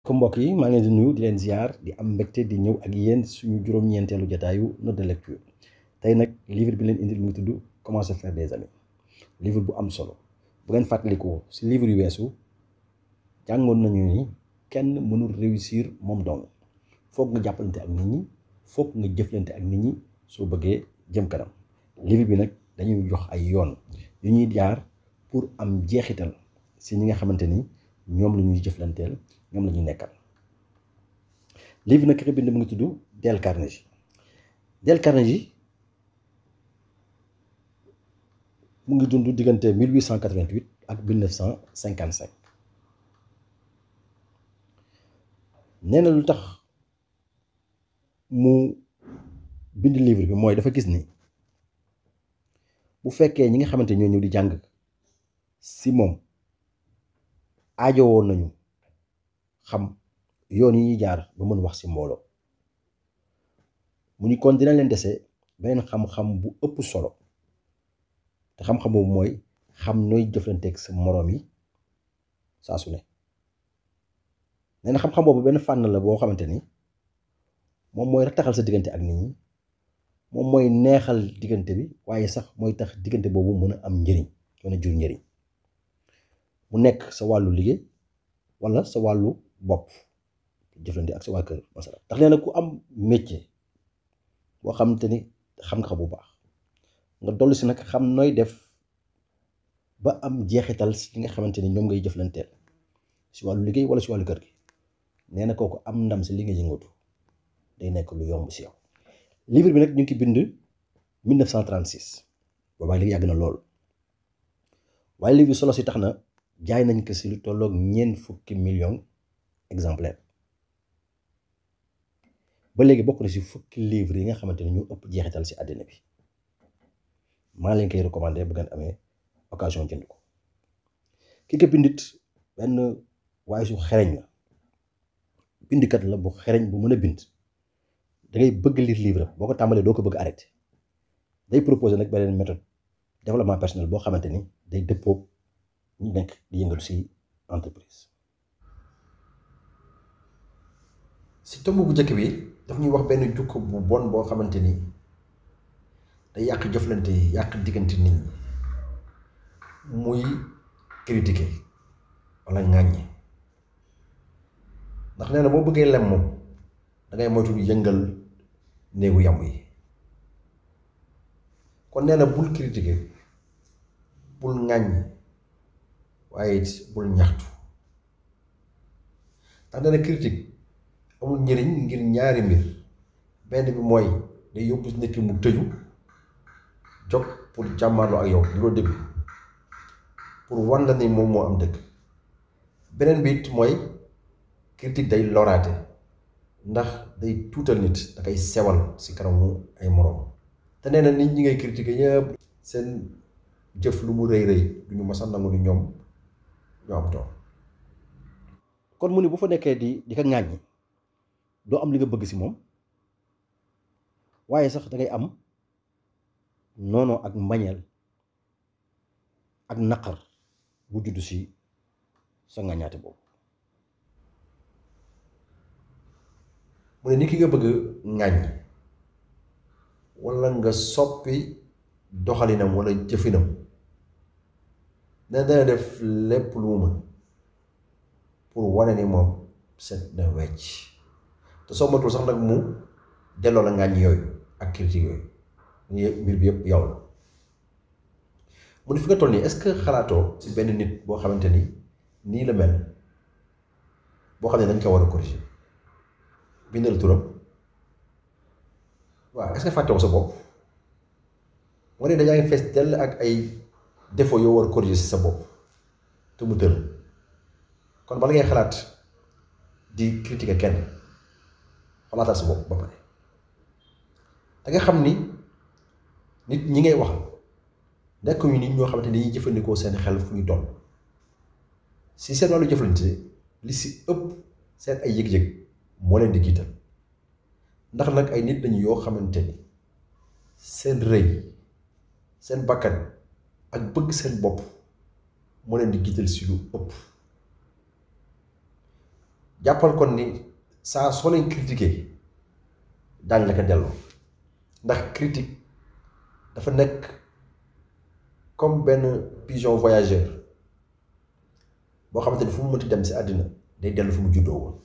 ko mbokk yi maa ngi leen di nuyu di leen ziar di am mbégte di ñëw ak yéen suñu juróom-ñeenteelu jotaayu note de lecture tey nag livre bi leen indil mu ngi tudd comment se faire des amis livre bu am solo bu ngeen fàttalikoo si livre yu weesu jàngoon nañu ni kenn mënul réussir moom dong foog nga jàppalante ak nit ñi foog nga jëflante ak nit ñi soo bëggee jëm kanam livre bi nag dañuy jox ay yoon yu ñuy jaar pour am jeexital si ñi nga xamante ni ñoom la ñuy jëflanteel ñoom la ñuy nekkal livre nag ki ko bind mu ngi tudd Dale Carnegie. Dale Carnegie mu ngi dund diggante 1888 ak 1955 nee na lu tax mu bind livre bi mooy dafa gis ni bu fekkee ñi nga xamante ñoo ñëw di jàng si moom aajowoo nañu xam yoon yi ñuy jaar ba mën wax ci mbooloo mu ni kon dina leen dese beneen xam-xam bu ëpp solo te xam-xam boobu mooy xam nooy jëflanteeg sa moroom yi saa su ne nee na xam-xam boobu benn fànn la boo xamante ni moom mooy rataxal sa diggante ak nit ñi moom mooy neexal diggante bi waaye sax mooy tax diggante boobu mën a am njëriñ mën a jur njëriñ mu nekk sa wàllu liggéey walla sa wàllu bopp jëflante ak sa waa kër masala ndax nee na ku am métier boo xamante ni xam nga bu baax nga dollu si nag xam nooy def ba am jeexital si li nga xamante ni ñoom ngay jëflanteel si wàllu liggéey walla si wàllu kër gi nee na kooku am ndam si li nga yëngatu day nekk lu yomb si yow. livre bi nag ñu ngi ko bind 1936 boobaa léegi yàgg na lool waaye livre bi solo si tax na jaay nañ ko si lu tolloog 40 millions exemplaires ba léegi bokk na si fukki livre yi nga xamante ni ñu ëpp jeexital si àddina bi maa leen koy recommander bu ngeen amee occasion jënd ko ki ko bindit benn waaye su xereñ la bindkat la bu xereñ bu mën a bind da ngay bëgg lire livre boo ko tàmbalee doo ko bëgg arrêté day proposer nag beneen méthode développement personnel boo xamante ni day dëppoo ñu nekk di yëngalu si entreprise. si tomb bu njëkk bi daf ñuy wax benn jukko bu bon boo xamante ni day yàq jëflante yi yàq diggante nit ñi muy critiquer walla ŋàññi ndax nee na boo bëggee lem moom dangay moytu yëngal néegu yàmb yi kon nee na bul critiquer bul ŋàññi waaye it bul ñaxtu ndax nee na critique amul njëriñ ngir ñaari mbir benn bi mooy day yóbbu nit ki mu tëju jóg pour jàmmaarloo ak yow di loo déglu pour wan la ni moom moo am dëgg beneen bi it mooy critique day loraate ndax day tuutal nit da koy sewal ci kanamu ay moroom te nee na nit ñi ngay critiquer ñëpp seen jëf lu mu rëy rëy du ñu mës a nangu ni ñoom ñoo am tool kon mu ni bu fa nekkee di ko ŋàññi doo am li nga bëgg ci moom waaye sax dangay am noonoo ak mbañeel ak naqar bu juddu ci sa ŋàññaate boobu mu ne nit ki nga bëgg ŋàññi walla nga soppi doxalinam walla jëfinam dana def lépp lu mu mën pour wane ni moom set na wecc te soo matul sax nag mu delloo la ŋàññi yooyu ak critique yooyu mbir bi yëpp yow la mu ne fi nga toll nii est-ce que xalaatoo ci benn nit boo xamante ni nii la mel boo xam ne dañ ko war a corriger bindal turam waaw est-ce que fàttewoo sa bopp moo ne dañaa ngi fees dell ak ay défaut yoo war a corriger ci sa bopp te mu tër kon bala ngay xalaat di critiquer kenn xalaatal sa bopp ba pare da nga xam ni nit ñi ngay wax nekkuñu nit ñoo xamante ni dañuy jëfandikoo seen xel fu ñu toll si seen wàllu jëflante li si ëpp seen ay yëg-yëg moo leen di jiital ndax nag ay nit lañu yoo xamante ni seen rëy seen bakkan ak bëgg seen bopp moo leen di jiital si lu ëpp jàppal kon ni saa soo leen critiquer daañ la ko delloo ndax critique dafa nekk comme benn pigeon voyageur boo xamante ni fu mu mënti dem si àddina day dellu fu mu juddoo woon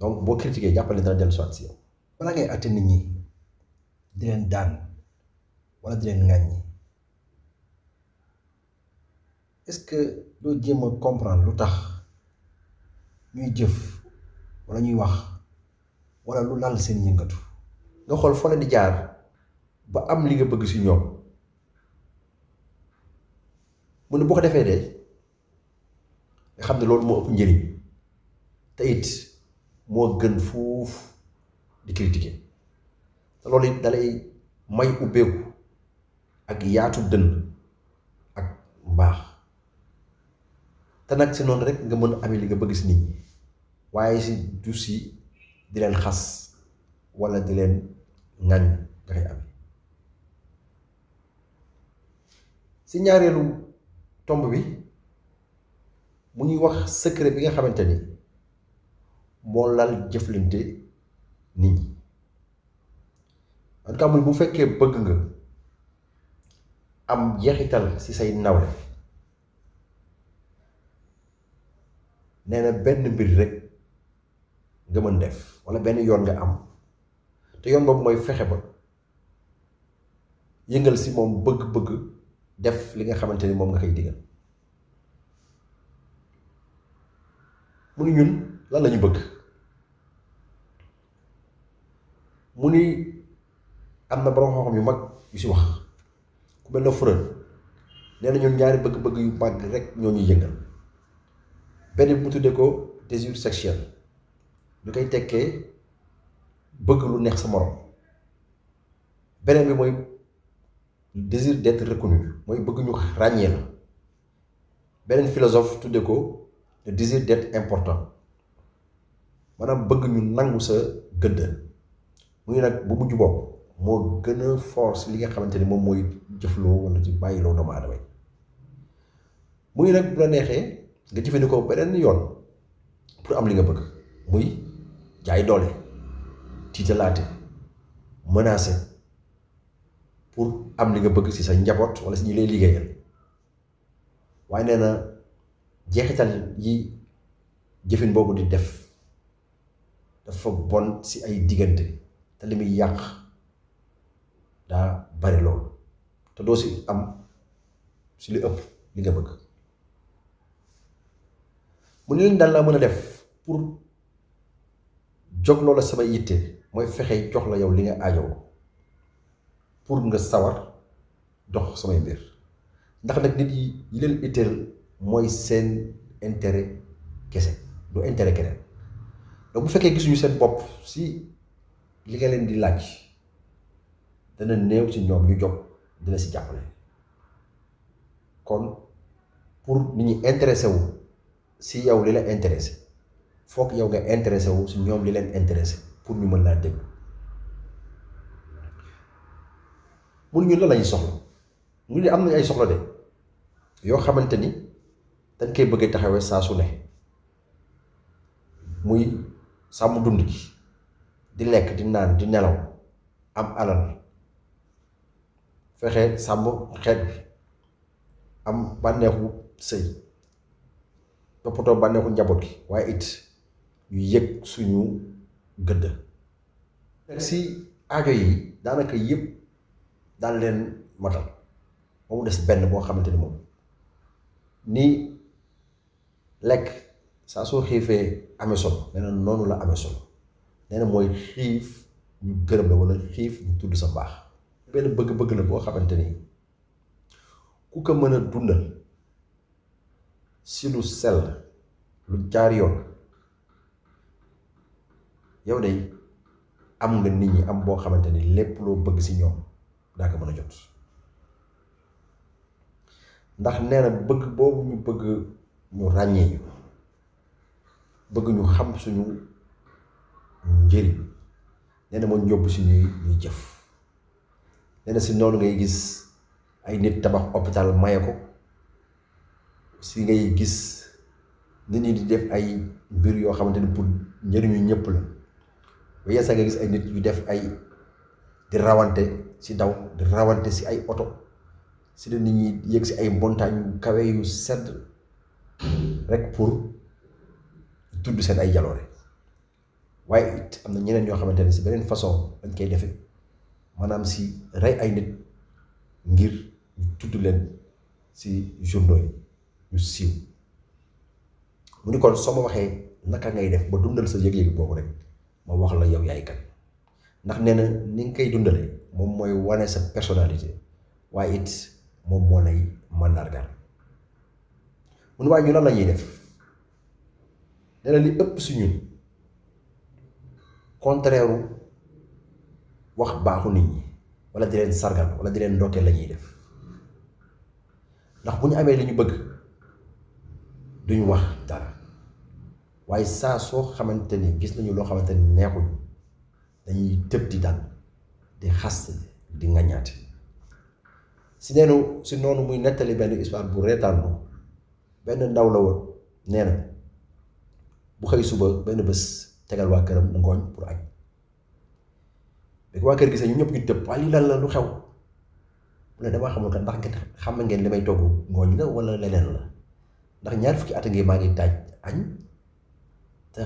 donc boo critiquer jàppal ni dana dellu soit si yow. balaa ngay àtte nit ñi di leen daan wala di leen ŋàññi est-ce que doo jéem a comprendre lu tax ñuy jëf wala ñuy wax wala lu lal seen yëngatu nga xool foo leen di jaar ba am li nga bëgg si ñoom mu ne boo ko defee de nga xam ne loolu moo ëpp njëriñ te it moo gën fuuf di critiquer te loolu it dalay may ubbeeku ak yaatu dënn ak mbaax te nag si noonu rek nga mën a amee li nga bëgg si nit ñi waaye si du si di leen xas wala di leen ŋañ nga koy amee. si ñaareelu tomb bi mu ñuy wax secret bi nga xamante ni moo lal jëflante nit ñi en tout cas muy bu fekkee bëgg nga am jeexital si say nawle nee na benn mbir rek nga mën def walla benn yoon nga am te yoon boobu mooy fexe ba yëngal si moom bëgg-bëgg def li nga xamante ni moom nga koy digal mu ni ñun lan la ñu bëgg mu ni am na borom xam-xam yu mag yu si wax ku mel na Freud nee na ñun ñaari bëgg-bëgg yu mag rek ñoo ñuy yëngal benn bi mu tuddee ko désir sexuel ñu koy tekkee bëgg lu neex sa morom beneen bi mooy désir d'être reconnu mooy bëgg ñu ràññee la beneen philosophe tuddee ko le désir d'être important maanaam bëgg ñu nangu sa gëdd mu ngi nag bu mujj bopp moo gën a force li nga xamante ni moom mooy jëfloo wala ci bàyyiloo doomu aadama yi mu ngi nag bu la neexee nga jëfandikoo beneen yoon pour am li nga bëgg muy jaay doole tiitalaate menacé pour am li nga bëgg ci sa njaboot wala ci ñi lay liggéeyal waaye nee na jeexital yi jëfin boobu di def dafa bon ci ay diggante te li muy yàq daa bari loolu te doo ci am ci li ëpp li nga bëgg mu ne leen daal laa mën a def pour jóg loola sama yitte mooy fexe jox la yow li nga aajoo pour nga sawar dox samay mbir ndax nag nit yi leen itteel mooy seen intérêt kese du intérêt keneen donc bu fekkee gisuñu seen bopp si li nga leen di laaj dana néew ci ñoom ñu jóg dina si jàppale kon pour nit ñi intéressé wu si yow li la intéressé foog yow nga intéressé wu si ñoom li leen intéressé pour ñu mën laa déglu mun ñu la lañuy soxla mu ne am nañ ay soxla de yoo xamante ni dañ koy bëgg taxawee saa su ne muy sàmm dund gi di lekk di naan di nelaw am alal fexe sàmm xeet bi am bànneexu sëy toppatoo bànneexu njaboot gi waaye it ñu yëg suñu gëdd si aajo yi daanaka yëpp daan leen matal ba mu des benn boo xamante ni moom ni lekk saa soo xiifee amee solo nee na noonu la amee solo nee na mooy xiif ñu gërëm la wala xiif ñu tudd sa baax benn bëgg-bëgg la boo xamante ni ku ko mën a dundal si lu sell lu jaar yoon yow de am nga nit ñi am boo xamante ni lépp loo bëgg si ñoom daa ko mën a jot ndax nee na bëgg boobu ñu bëgg ñu ràññee ñu bëgg ñu xam suñu njëriñ nee na moo yóbbu si ñuy jëf nee na si noonu ngay gis ay nit tabax hôpital maye ko si ngay gis nit ñi di def ay mbir yoo xamante ni pour njëriñu ñëpp la ba yenn saa nga gis ay nit yu def ay di rawante si daw di rawante si ay oto si la nit ñi yëg si ay montagne yu kawe yu sedd rek pour tudd seen ay jaloore waaye it am na ñeneen ñoo xamante ne si beneen façon dañ koy defe maanaam si rey ay nit ngir ñu tudd leen si journaux yi ñu siiw mu ni kon soo ma waxee naka ngay def ba dundal sa yëg-yëg boobu rek ma wax la yow yaay kan ndax nee na ni nga koy dundalee moom mooy wane sa personnalité waaye it moom moo lay màndargaal mu ne waaye ñu lan la ñuy def nee na li ëpp si ñun contraire wax baaxu nit ñi wala di leen sargal wala di leen ndokkeel la ñuy def ndax bu ñu amee li ñu bëgg duñu wax dara waaye saa soo xamante ni gis nañu loo xamante ni neexuñ dañuy tëb di dal di xas di ngañaate si noonu muy nettali benn histoire bu reetaanlu benn ndaw la woon nee na bu xëy suba benn bés tegal waa këram ngooñ pour añ bi ko waa kër gisee ñu ñëpp ñu tëb waaye lii lan la lu xew mu ne damaa xamul kat ndax ngeen xam ngeen li may togg ngooñ la wala leneen la ndax ñaar fukki at ngi maa ngi taaj añ te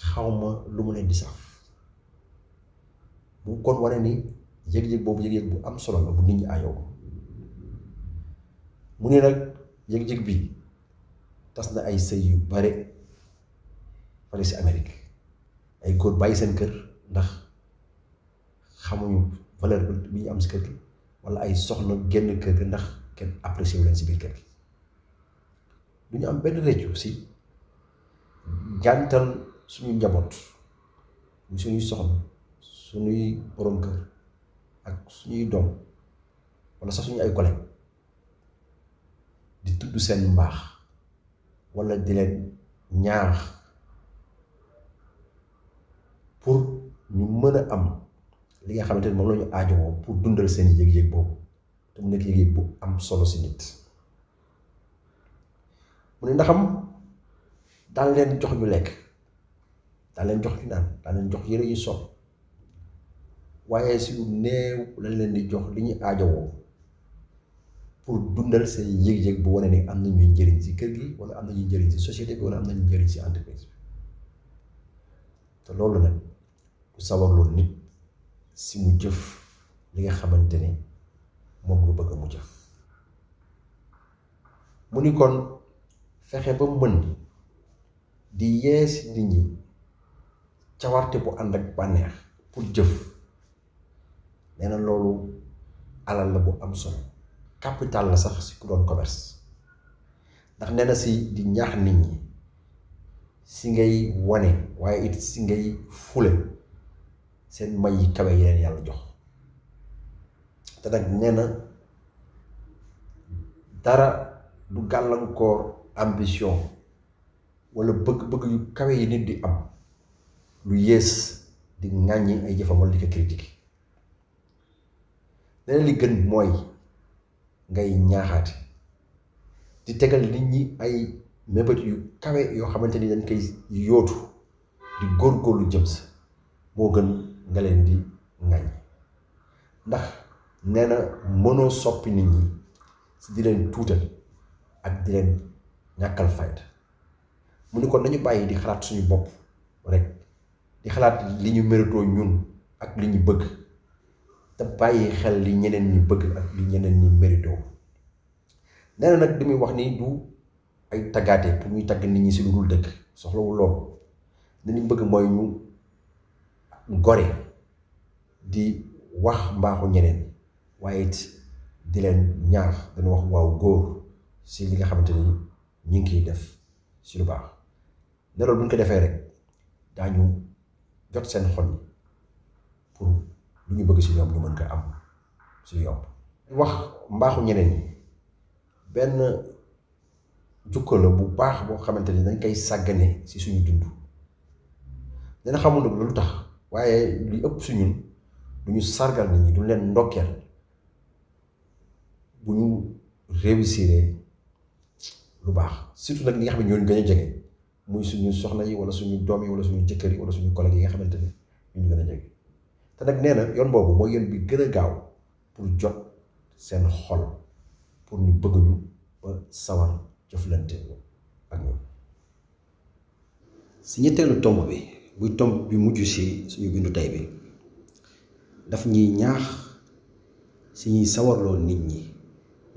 xaw ma lu mu leen di saf bu kon wane ni yëg-yëg boobu yëg-yëg bu am solo la bu nit ñi aayoo ko mu ne nag yëg-yëg bi tas na ay sëy yu bare fale si Amérique ay góor bàyyi seen kër ndax xamuñu valeur bi ñu am si kër gi wala ay soxna génn kër gi ndax kenn apprécié wu leen si biir kër gi du ñu am benn réccu si gàntal suñu njaboot suñuy soxna suñuy borom kër ak suñuy doom wala sax suñu ay collègue di tudd seen mbaax wala di leen ñaax pour ñu mën a am li nga xamante ni moom la ñu aajowoo pour dundal seen yëg-yëg boobu te mu nekk yëg-yëg bu am solo si nit mu ne ndaxam daan leen jox ñu lekk daan leen jox ñu naan daan leen jox yére yu sol waaye si lu néew lañ leen di jox li ñu aajowoo pour dundal seen yëg-yëg bu wane ni am na ñuy njëriñ si kër gi wala am na ñuy njëriñ si société bi wala am na ñuy njëriñ si entreprise bi te loolu nag du sawarloo nit si mu jëf li nga xamante ni moom nga bëgg mu jëf mu ni kon fexe ba mën di yee si nit ñi cawarte bu ànd ak bànneex pour jëf nee na loolu alal la bu am solo capital la sax si ku doon commerce ndax nee na si di ñaax nit ñi si ngay wane waaye it si ngay fule seen may yi kawe yi leen yàlla jox te nag nee na dara du gàllankoor ambition wala bëgg-bëgg yu kawe yi nit di am lu yées di ŋàññi ay jëfam wala di ko critiquer nee na li gën mooy ngay ñaaxaate di tegal nit ñi ay mébét yu kawe yoo xamante ni dañ koy yóotu di góorgóorlu jëm sa moo gën nga leen di ŋàññ ndax nee na mënoo soppi nit ñi si di leen tuutal ak di leen ñàkkal fayda mu ni kon nañu bàyyi di xalaat suñu bopp rek di xalaat li ñu méritoo ñun ak li ñu bëgg te bàyyi xel li ñeneen ñi bëgg ak li ñeneen ñi méritoo nee na nag li muy wax ni du ay taggaate pour ñuy tagg nit ñi si lu dul dëkk soxlawul lool li ñu bëgg mooy ñu gore di wax mbaaxu ñeneen waaye it di leen ñaax dañu wax waaw góor si li nga xamante ni ñu ngi koy def si lu baax ne loolu bu ñu ko defee rek daañu jot seen xol yi pour lu ñu bëgg si ñoom ñu mën ko am si yomb wax mbaaxu ñeneen ñi benn jukko la bu baax boo xamante ni dañ koy sàggane si suñu dund dana xamul nag lu tax waaye li ëpp su ñun du ñu sargal nit ñi du leen ndokkeel bu ñu réussir lu baax surtout nag ñi nga xam ne ñooñu gën a jege muy suñu soxna yi wala suñu doom yi wala suñu jëkkër yi wala suñu collègue yi nga xamante ni ñu gën a jege te nag nee na yoon boobu mooy yoon bi gën a gaaw pour jot seen xol pour ñu bëgg ñu ba sawar jëflante ak ñoom. si ñetteelu tomb bi muy tomb bi mujj si suñu bindu tey bi daf ñuy ñaax si ñuy sawarloo nit ñi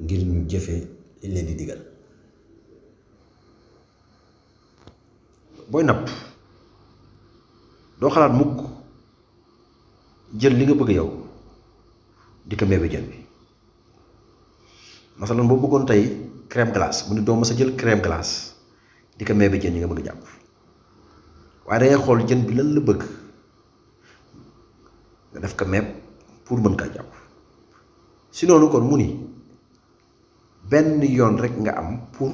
ngir ñu jëfe li leen di digal. booy napp doo xalaat mukk jël li nga bëgg yow di ko meebe jën bi masalan boo bëggoon tey crème glace mu ne doo mës a jël crème glace di ko meebe jën yi nga bëgg jàpp waaye dangay xool jën bi lan la bëgg nga def ko meeb pour mën kaa jàpp si noonu kon mu ni benn yoon rek nga am pour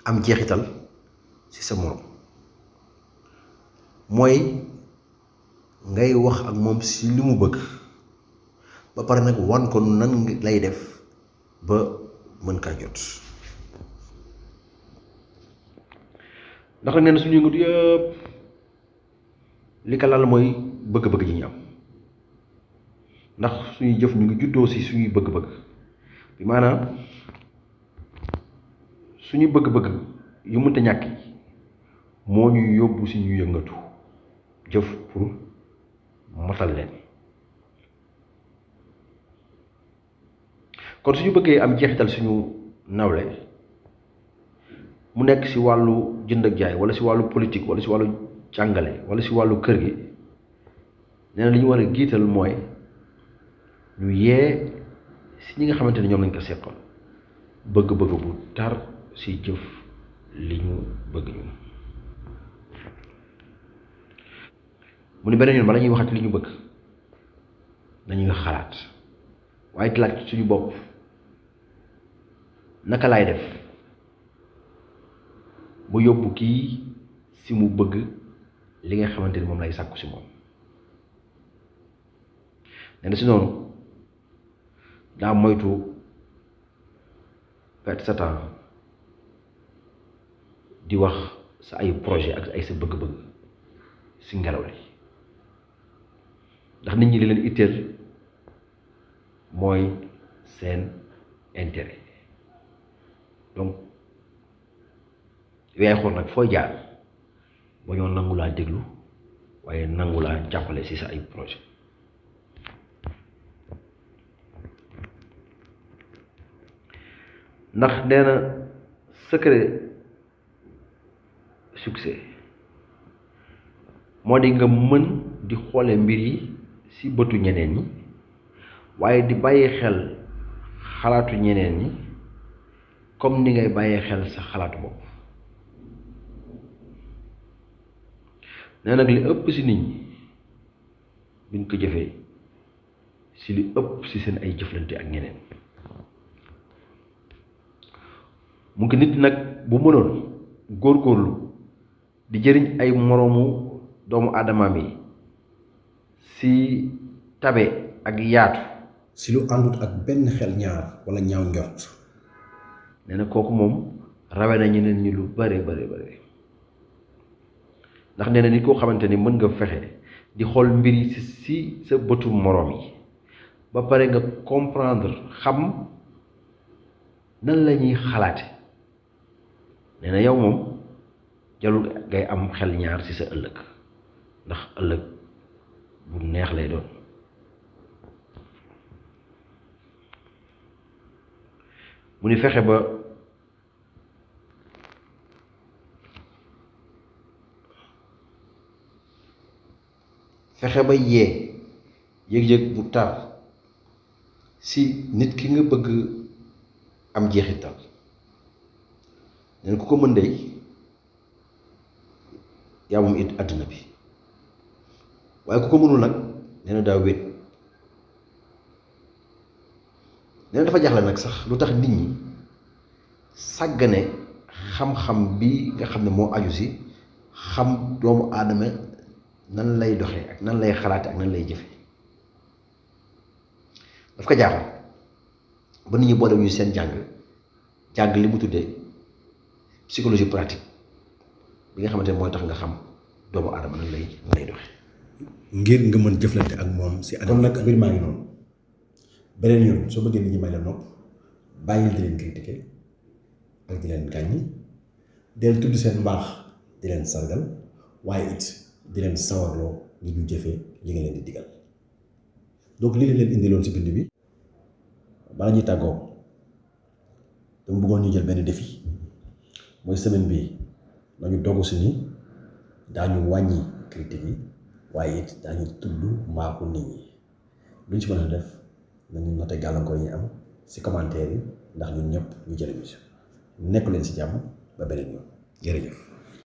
am jeexital ci sa morom mooy ngay wax ak moom ci li mu bëgg ba pare nag wan ko nan lay def ba mën kaa jot ndax nag nee na suñu yëngatu yëpp li ko lal mooy bëgg-bëgg ji ñu am ndax suñuy jëf ñu ngi juddoo ci suñuy bëgg-bëgg bi maanaam suñu bëgg-bëgg yu mënta ñàkk yi moo ñu yóbbu ci ñu yëngatu jëf pour matal leen kon suñu bëggee am jeexital suñu nawle mu nekk ci wàllu jënd ak jaay walla ci wàllu politique walla ci wàllu jàngale walla ci wàllu kër gi nee na li ñu war a giital mooy ñu yee ci ñi nga xamante ne ñoom lañ ko seqal bëgg-bëgg bu tar ci jëf li ñu bëgg ñu mu ni beneen yoon bala ñuy waxati li ñu bëgg nañuy xalaat waaye di laaj suñu bopp naka laay def ba yóbbu kii ci mu bëgg li nga xamante ni moom lay sàkku ci moom nee na ci noonu daa moytu perte sa temps di wax sa ay projet ak ay sa bëgg-bëgg ci ngelaw li ndax nit ñi li leen itteel mooy seen intérêt donc yaay xool nag fooy jaar ba ñoo nangu laa déglu waaye nangu laa jàppale ci sa ay projet ndax nee na secret succès moo di nga mën di xoole mbir yi ci bëtu ñeneen ñi waaye di bàyyi xel xalaatu ñeneen ñi comme ni ngay bàyyee xel sa xalaatu bopp nee nag li ëpp ci nit ñi buñ ko jëfee ci li ëpp ci seen ay jëflante ak ñeneen mu ngi nit nag bu mënoon góorgóorlu di jëriñ ay moroomu doomu aadamaam yi ci tabe ak yaatu ci lu àndut ak benn xel ñaar walla ñaaw njort nee na kooku moom rawe na ñeneen ñi lu bare ndax nee na nit koo xamante ni mën nga fexe di xool mbir yi ci sa bëtu moroom yi ba pare nga comprendre xam nan la ñuy xalaate nee na yow moom jarul ngay am xel ñaar ci sa ëllëg ndax ëllëg bu neex lay doon mu ni fexe ba yee yëg-yëg bu tar ci nit ki nga bëgg am jeexital neen ku ko mën dey yaa moom it àddina bi waaye ku ko mënul nag nee na daa wéet nee na dafa jaxle nag sax lu tax nit ñi sàggane xam-xam bi nga xam ne moo aju ci xam doomu aadama nan lay doxee ak nan lay xalaate ak nan lay jëfe daf ko jaaxal ba nit ñi boole ñu seen jàng li mu tuddee psychologie pratique bi nga xamante ne mooy tax nga xam doomu aadama nan lay doxe ngir nga mën jëflante ak moom si adam nag mbir maa ngi noonu beneen yoon soo bëggee nit ñi may la nopp bàyyil di leen critiquer ak di leen gàññi del tudd seen mbaax di leen sargal waaye it di leen sawarloo ngir ñu jëfee li nga leen di digal donc lii leen indiloon si bind bi bala ñuy tàggoo dama bëggoon ñu jël benn défi mooy semaine bi nañu dogu si ni daañu wàññi critique yi waaye it daañu tudd mbaaxu nit ñi luñ ci mën a def nañu noté gàllankoor yi am si commentaire yi ndax ñun ñëpp ñu jëriñu si nekk leen si jàmm ba beneen yoon jërëjëf